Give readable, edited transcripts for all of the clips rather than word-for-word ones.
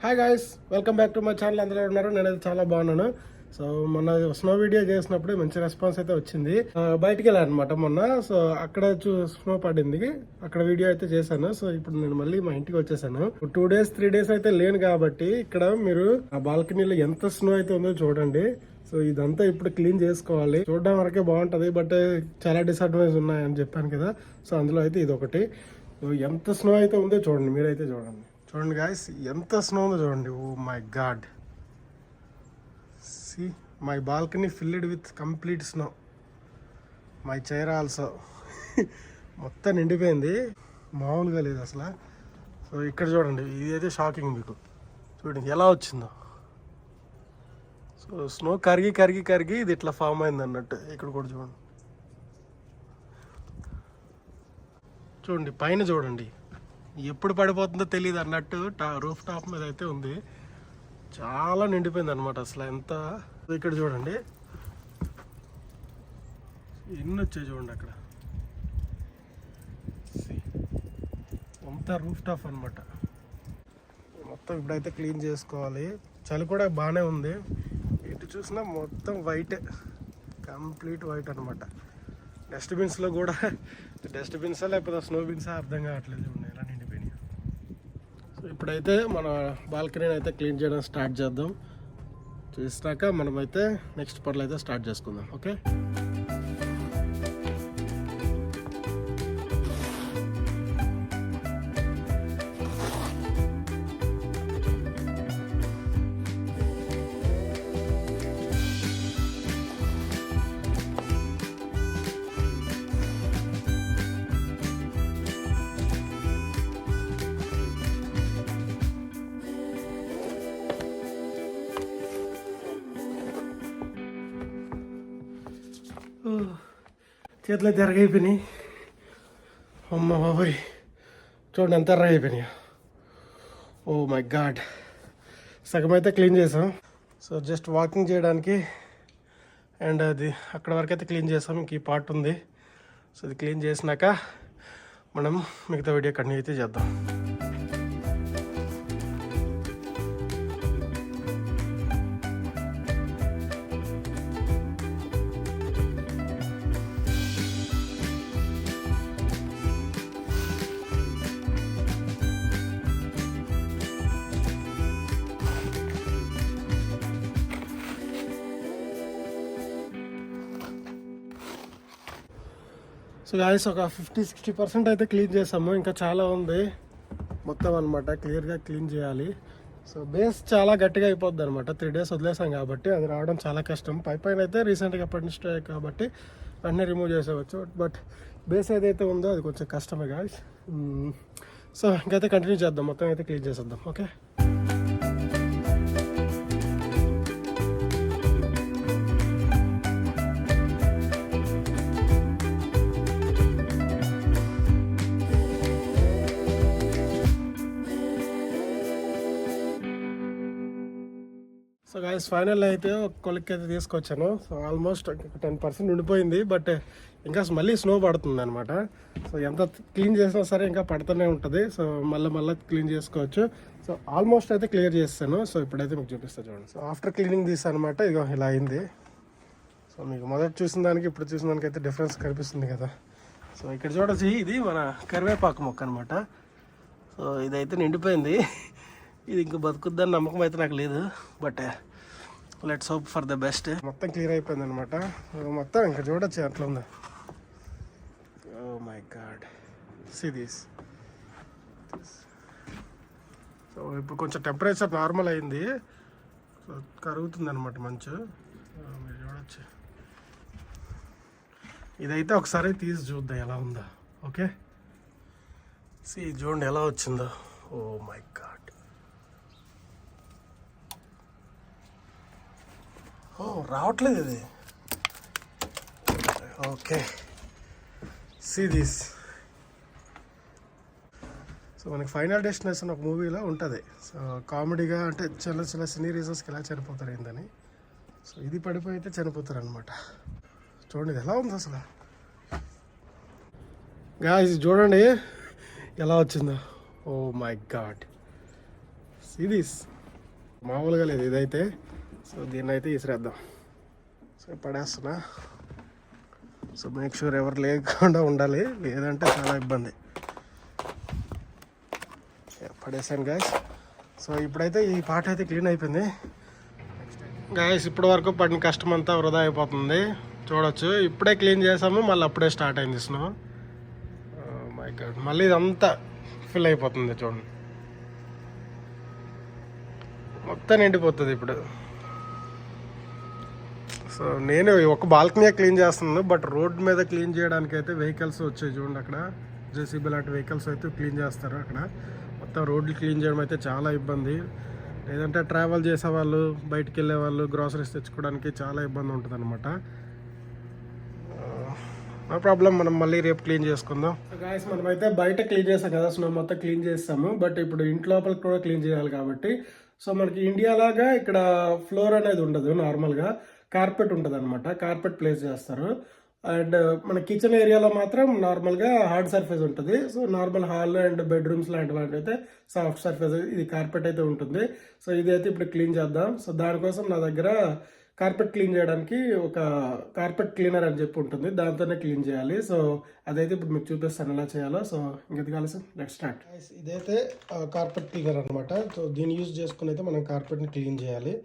Hi guys, welcome back to my channel. అందరూ ఉన్నారు, నేనైతే చాలా బాగున్నాను. సో మొన్న స్నో వీడియో చేసినప్పుడు మంచి రెస్పాన్స్ అయితే వచ్చింది. బయటికి వెళ్ళానమాట మొన్న. సో అక్కడ స్నో పడింది, అక్కడ వీడియో అయితే చేశాను. సో ఇప్పుడు నేను మళ్ళీ మా ఇంటికి వచ్చేసాను. 2 days 3 days అయితే లేను కాబట్టి ఇక్కడ మీరు ఆ బాల్కనీలో ఎంత స్నో అయితే ఉందో చూడండి. సో ఇదంతా ఇప్పుడు క్లీన్ చేసుకోవాలి. చూడడం వరకే బాగుంటది, బట్ చాలా డిసడ్వాంటేజ్ ఉన్నాయని చెప్పాను కదా. సో అందులో అయితే ఇది ఒకటి. ఎంత స్నో అయితే ఉందో చూడండి, మీరైతే చూడండి గాయస్, ఎంత స్నో ఉందో చూడండి. Oh my god, see my balcony filled with complete snow, my chair also మొత్తం నిండిపోయింది, మామూలుగా లేదు అసలు. సో ఇక్కడ చూడండి, ఇది అయితే షాకింగ్. మీకు చూడండి ఎలా వచ్చిందో. సో స్నో కరిగి కరిగి కరిగి ఇది ఇట్లా ఫామ్ అయింది అన్నట్టు. ఇక్కడ కూడా చూడండి పైన చూడండి, ఎప్పుడు పడిపోతుందో తెలియదు అన్నట్టు రూఫ్ టాప్ మీద అయితే ఉంది. చాలా నిండిపోయింది అనమాట అసలు. ఎంత ఇక్కడ చూడండి ఎన్ని వచ్చాయి చూడండి అక్కడ. అంతా రూఫ్ టాప్ అనమాట. మొత్తం ఇప్పుడైతే క్లీన్ చేసుకోవాలి. చలి కూడా బాగానే ఉంది. ఇటు చూసినా మొత్తం వైట్, కంప్లీట్ వైట్ అనమాట. డస్ట్బిన్స్లో కూడా డస్ట్బిన్సా లేకపోతే స్నో బిన్సా అర్థం కావట్లేదు. చూడండి ఎలా నిండిపోయినాయి. సో ఇప్పుడైతే మన బాల్కనీని అయితే క్లీన్ చేయడం స్టార్ట్ చేద్దాం. చేసినాక మనమైతే నెక్స్ట్ పనులు అయితే స్టార్ట్ చేసుకుందాం. ఓకే, చేతులు అయితే ఎరగైపోయినాయి. అమ్మ బాబోయ్, చూడండి ఎంత ఎర్రగైపోయినాయి. ఓ మై గాడ్, సగం అయితే క్లీన్ చేసాం. సో జస్ట్ వాకింగ్ చేయడానికి అండ్ అది అక్కడ వరకు అయితే క్లీన్ చేసాం. ఇంక ఈ పార్ట్ ఉంది. సో ఇది క్లీన్ చేసినాక మనం మిగతా వీడియో కంటిన్యూ అయితే చేద్దాం. సో గాయస్, ఒక 50-60% అయితే క్లీన్ చేసాము. ఇంకా చాలా ఉంది మొత్తం అనమాట, క్లియర్గా క్లీన్ చేయాలి. సో బేస్ చాలా గట్టిగా అయిపోద్ది అనమాట. 3 days వదిలేసాం కాబట్టి అది రావడం చాలా కష్టం. పైన అయితే రీసెంట్గా పడిన కాబట్టి అన్నీ రిమూవ్ చేసేవచ్చు. బట్ బేస్ ఏదైతే ఉందో అది కొంచెం కష్టమే గాయస్. సో ఇంకైతే కంటిన్యూ చేద్దాం, మొత్తం అయితే క్లీన్ చేసేద్దాం. ఓకే, సో గాయస్ ఫైనల్ అయితే ఒక కొలిక్కి అయితే తీసుకొచ్చాను. సో ఆల్మోస్ట్ 10% ఉండిపోయింది, బట్ ఇంకా మళ్ళీ స్నో పడుతుంది అనమాట. సో ఎంత క్లీన్ చేసినా సరే ఇంకా పడుతూనే ఉంటుంది. సో మళ్ళీ క్లీన్ చేసుకోవచ్చు. సో ఆల్మోస్ట్ అయితే క్లియర్ చేస్తాను. సో ఇప్పుడైతే మీకు చూపిస్తాను చూడండి. సో ఆఫ్టర్ క్లీనింగ్ తీసాను అనమాట. ఇక ఇలా అయింది. సో మీకు మొదటి చూసిన దానికి ఇప్పుడు చూసిన దానికి అయితే డిఫరెన్స్ కనిపిస్తుంది కదా. సో ఇక్కడ చూడొచ్చు, ఇది మన కరివేపాకు మొక్క అనమాట. సో ఇదైతే నిండిపోయింది. ఇది ఇంకా బతుకుద్దని నమ్మకం అయితే నాకు లేదు, but let's hope for the best. మొత్తం క్లియర్ అయిపోయింది అనమాట. మొత్తం ఇంకా చూడొచ్చు అట్లా ఉంది. Oh my god, see this. So ఇప్పుడు కొంచెం టెంపరేచర్ నార్మల్ అయింది. సో కరుగుతుంది అనమాట మంచు. మీరు చూడొచ్చు. ఇదైతే ఒకసారి తీసి చూద్దాం ఎలా ఉందో. ఓకే, సీ చూడండి ఎలా వచ్చిందో. ఓ మై గాడ్, ఓ రావట్లేదు ఇది. Okay, see this. సో మనకి ఫైనల్ డెస్టినేషన్ ఒక మూవీలో ఉంటుంది. సో కామెడీగా అంటే చిన్న సినీ రీజన్స్కి ఎలా చనిపోతారు ఏందని. సో ఇది పడిపోయి అయితే చనిపోతారు అనమాట. చూడండి ఇది ఎలా ఉంది అసలు. గాయ్స్ చూడండి ఎలా వచ్చిందో. Oh my god, see this. మామూలుగా లేదు ఇదైతే. సో దీన్ని అయితే విసిరేద్దాం. సో పడేస్తున్నా. సో మేక్ షూర్ ఎవరు లేకుండా ఉండాలి, లేదంటే చాలా ఇబ్బంది. పడేసాను గాయస్. సో ఇప్పుడైతే ఈ పార్ట్ అయితే క్లీన్ అయిపోయింది గాయస్. ఇప్పటి వరకు పడిన కష్టం అంతా వృధా అయిపోతుంది. చూడొచ్చు, ఇప్పుడే క్లీన్ చేసాము, మళ్ళీ అప్పుడే స్టార్ట్ అయింది స్నో. మై గాడ్, మళ్ళీ ఇదంతా ఫిల్ అయిపోతుంది చూడండి, మొత్తం నిండిపోతుంది ఇప్పుడు. సో నేను ఒక బాల్కనీ క్లీన్ చేస్తున్నాను, బట్ రోడ్ మీద క్లీన్ చేయడానికి అయితే వెహికల్స్ వచ్చాయి చూడండి. అక్కడ జేసీబీ లాంటి వెహికల్స్ అయితే క్లీన్ చేస్తారు. అక్కడ మొత్తం రోడ్లు క్లీన్ చేయడం అయితే చాలా ఇబ్బంది. లేదంటే ట్రావెల్ చేసేవాళ్ళు, బయటికి వెళ్ళే వాళ్ళు, గ్రాసరీస్ తెచ్చుకోవడానికి చాలా ఇబ్బంది ఉంటుంది అనమాట. నో ప్రాబ్లం, మనం మళ్ళీ రేపు క్లీన్ చేసుకుందాం. గాయస్ మనమైతే బయట క్లీన్ చేస్తాం కదా, స్నో మొత్తం క్లీన్ చేస్తాము. బట్ ఇప్పుడు ఇంటి లోపల కూడా క్లీన్ చేయాలి కాబట్టి, సో మనకి ఇండియా లాగా ఇక్కడ ఫ్లోర్ అనేది ఉండదు. నార్మల్గా కార్పెట్ ఉంటుంది అనమాట. కార్పెట్ ప్లేస్ చేస్తారు. అండ్ మన కిచెన్ ఏరియాలో మాత్రం నార్మల్గా హార్డ్ సర్ఫేస్ ఉంటుంది. So normal hall and bedrooms లాంటి వాటి అయితే సాఫ్ట్ సర్ఫేస్, ఇది కార్పెట్ అయితే ఉంటుంది. సో ఇది అయితే ఇప్పుడు క్లీన్ చేద్దాం. సో దానికోసం నా దగ్గర కార్పెట్ క్లీన్ చేయడానికి ఒక కార్పెట్ క్లీనర్ అని చెప్పి ఉంటుంది, దాంతోనే క్లీన్ చేయాలి. సో అదైతే ఇప్పుడు మీకు చూపిస్తాను ఎలా చేయాలో. సో ఇంకెందుకు కావాలి, లెట్స్ స్టార్ట్. ఇదైతే కార్పెట్ క్లీనర్ అనమాట. సో దీన్ని యూజ్ చేసుకుని అయితే మనం కార్పెట్ని క్లీన్ చేయాలి.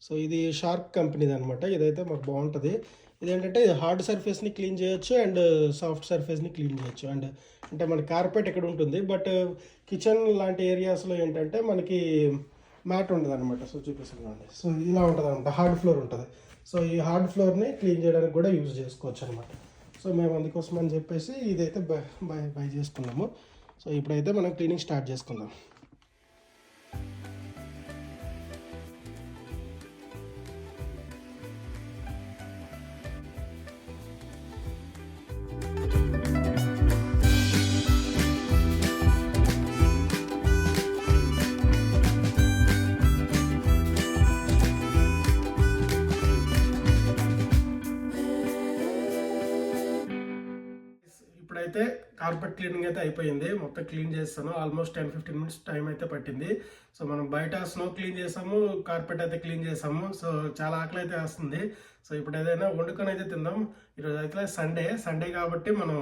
సో ఇది షార్క్ కంపెనీది అనమాట. ఇదైతే మాకు బాగుంటుంది. ఇదేంటంటే హార్డ్ సర్ఫేస్ని క్లీన్ చేయొచ్చు అండ్ సాఫ్ట్ సర్ఫేస్ని క్లీన్ చేయొచ్చు. అండ్ అంటే మన కార్పెట్ ఇక్కడ ఉంటుంది, బట్ కిచెన్ లాంటి ఏరియాస్లో ఏంటంటే మనకి మ్యాట్ ఉండదు అనమాట. సో చూపిస్తున్నాను. సో ఇలా ఉంటుంది అనమాట, హార్డ్ ఫ్లోర్ ఉంటుంది. సో ఈ హార్డ్ ఫ్లోర్ని క్లీన్ చేయడానికి కూడా యూజ్ చేసుకోవచ్చు అనమాట. సో మేము అందుకోసం అని చెప్పేసి ఇదైతే బై చేసుకున్నాము. సో ఇప్పుడైతే మనం క్లీనింగ్ స్టార్ట్ చేసుకుందాం. ఇప్పుడైతే కార్పెట్ క్లీనింగ్ అయితే అయిపోయింది. మొత్తం క్లీన్ చేస్తాను. ఆల్మోస్ట్ 10-15 మినిట్స్ టైం అయితే పట్టింది. సో మనం బయట స్నో క్లీన్ చేసాము, కార్పెట్ అయితే క్లీన్ చేసాము. సో చాలా ఆకలి అయితే వస్తుంది. సో ఇప్పుడు ఏదైనా వండుకొని అయితే తిందాం. ఈరోజు అయితే సండే కాబట్టి మనం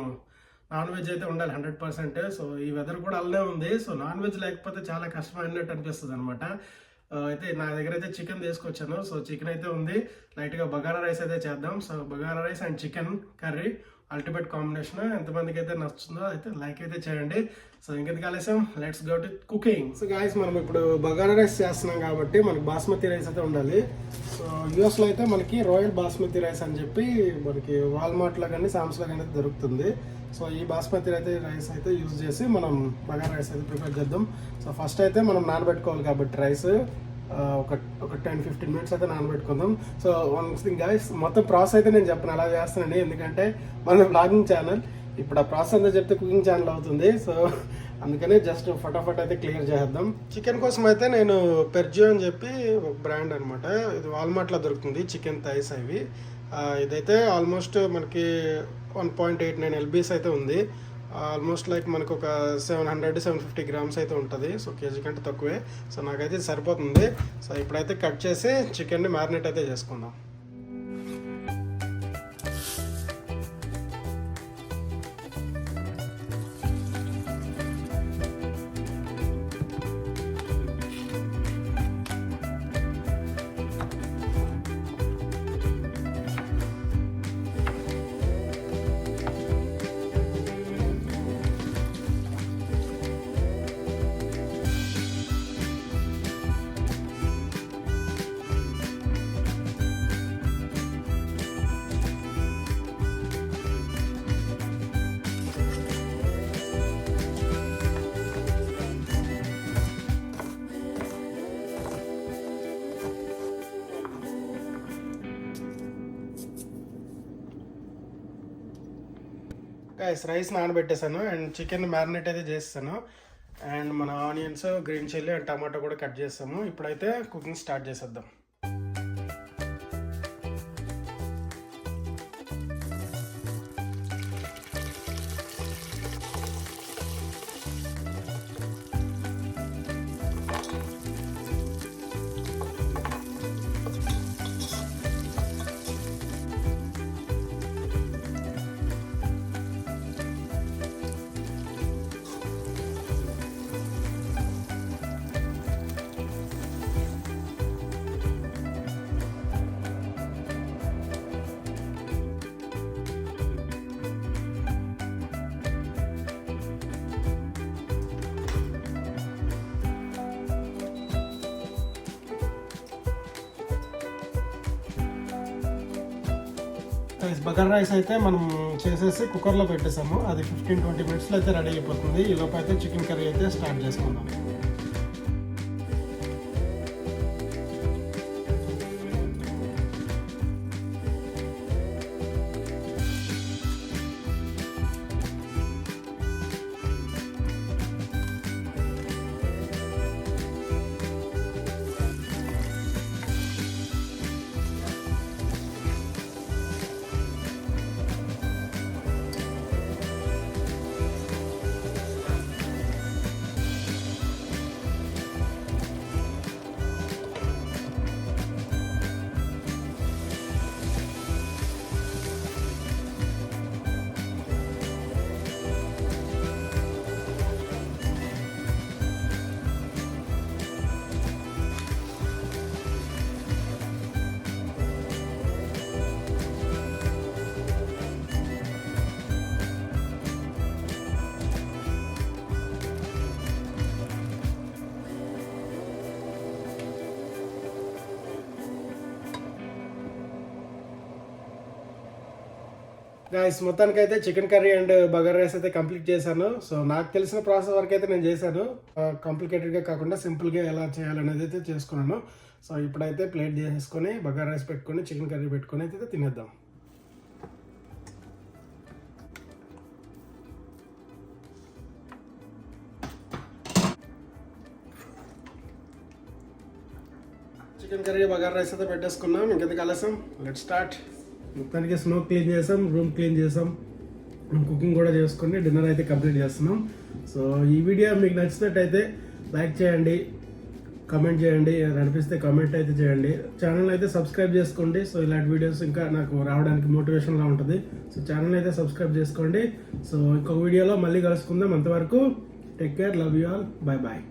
నాన్ వెజ్ అయితే ఉండాలి 100%. సో ఈ వెదర్ కూడా అలానే ఉంది. సో నాన్ వెజ్ లేకపోతే చాలా కష్టమైనట్టు అనిపిస్తుంది అనమాట. అయితే నా దగ్గర అయితే చికెన్ తీసుకొచ్చాను. సో చికెన్ అయితే ఉంది. లైట్గా బగారా రైస్ అయితే చేద్దాం. So bagara rice and chicken curry ultimate combination. ఎంతమందికి అయితే నచ్చుతుందో అయితే లైక్ అయితే చేయండి. సో ఇంకెందుకు ఆలస్యం, let's go to cooking. So guys మనం ఇప్పుడు బగారా రైస్ చేస్తున్నాం కాబట్టి మనకి బాస్మతి రైస్ అయితే ఉండాలి. సో యూఎస్లో అయితే మనకి రాయల్ బాస్మతి రైస్ అని చెప్పి మనకి వాల్మార్ట్లో కానీ సామ్స్లో కానీ దొరుకుతుంది. సో ఈ బాస్మతి రైస్ అయితే యూజ్ చేసి మనం బగారా రైస్ అయితే ప్రిపేర్ చేద్దాం. సో ఫస్ట్ అయితే మనం నానబెట్టుకోవాలి కాబట్టి రైస్ ఒక 10-15 మినిట్స్ అయితే నానబెట్టుకుందాం. సో వన్ థింగ్ గైస్, మొత్తం ప్రాసెస్ అయితే నేను చెప్పను అలా చేస్తానండి, ఎందుకంటే మన బ్లాగింగ్ ఛానల్. ఇప్పుడు ఆ ప్రాసెస్ అంతా చెప్తే కుకింగ్ ఛానల్ అవుతుంది. సో అందుకనే జస్ట్ ఫటాఫట్ అయితే క్లియర్ చేద్దాం. చికెన్ కోసం అయితే నేను పెర్జియో అని చెప్పి ఒక బ్రాండ్ అనమాట, ఇది వాల్మార్ట్లో దొరుకుతుంది. చికెన్ థైస్ అవి. ఇదైతే ఆల్మోస్ట్ మనకి 1.89 LBs అయితే ఉంది. ఆల్మోస్ట్ లైక్ మనకు ఒక 700-750 గ్రామ్స్ అయితే ఉంటుంది. సో కేజీ కంటే తక్కువే. సో నాకైతే సరిపోతుంది. సో ఇప్పుడైతే కట్ చేసి చికెన్ని మ్యారినేట్ అయితే చేసుకుందాం. రైస్ నానబెట్టేసాను అండ్ చికెన్ మ్యారినేట్ అయితే చేస్తాను. అండ్ మన onions, green chilli and tomato కూడా కట్ చేస్తాము. ఇప్పుడైతే కుకింగ్ స్టార్ట్ చేసేద్దాం. బగారా రైస్ అయితే మనం చేసేసి కుక్కర్లో పెట్టేసాము. అది 15-20 మినిట్స్లో అయితే రెడీ అయిపోతుంది. ఈ లోపు అయితే చికెన్ కర్రీ అయితే స్టార్ట్ చేసుకుందాం. గైస్ మొత్తానికి అయితే chicken curry and bagara rice అయితే కంప్లీట్ చేశాను. సో నాకు తెలిసిన ప్రాసెస్ వరకు అయితే నేను చేశాను. కాంప్లికేటెడ్గా కాకుండా సింపుల్గా ఎలా చేయాలనేది అయితే చేసుకున్నాను. సో ఇప్పుడైతే ప్లేట్ చేసేసుకొని బగారా రైస్ పెట్టుకొని చికెన్ కర్రీ పెట్టుకొని అయితే తినేద్దాం. చికెన్ కర్రీ బగారా రైస్ అయితే పెట్టేసుకున్నాం. ఇంకెందుకు ఆలస్యం, లెట్స్ స్టార్ట్. మొత్తానికి స్నో క్లీన్ చేసాం, రూమ్ క్లీన్ చేసాం, కుకింగ్ కూడా చేసుకొని డిన్నర్ అయితే కంప్లీట్ చేస్తున్నాం. సో ఈ వీడియో మీకు నచ్చినట్టయితే లైక్ చేయండి, కమెంట్ చేయండి, అనిపిస్తే కామెంట్ అయితే చేయండి. ఛానల్ అయితే సబ్స్క్రైబ్ చేసుకోండి. సో ఇలాంటి వీడియోస్ ఇంకా నాకు రావడానికి మోటివేషన్లా ఉంటుంది. సో ఛానల్ అయితే సబ్స్క్రైబ్ చేసుకోండి. సో ఇంకొక వీడియోలో మళ్ళీ కలుసుకుందాం. అంతవరకు take care, love you all, bye bye.